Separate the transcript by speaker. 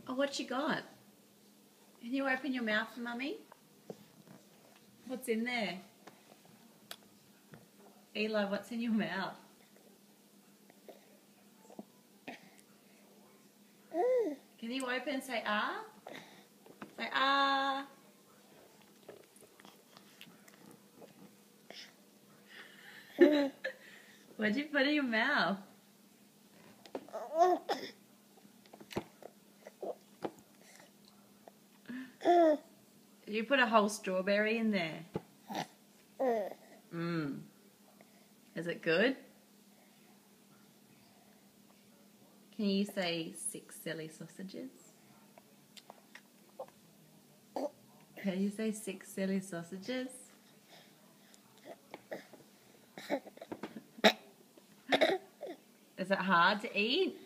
Speaker 1: Oh, what you got? Can you open your mouth for Mummy? What's in there? Eli, what's in your mouth? Can you open and say ah? Say ah. What'd you put in your mouth? Did you put a whole strawberry in there? Mmm. Is it good? Can you say 6 silly sausages? Can you say 6 silly sausages? Is it hard to eat?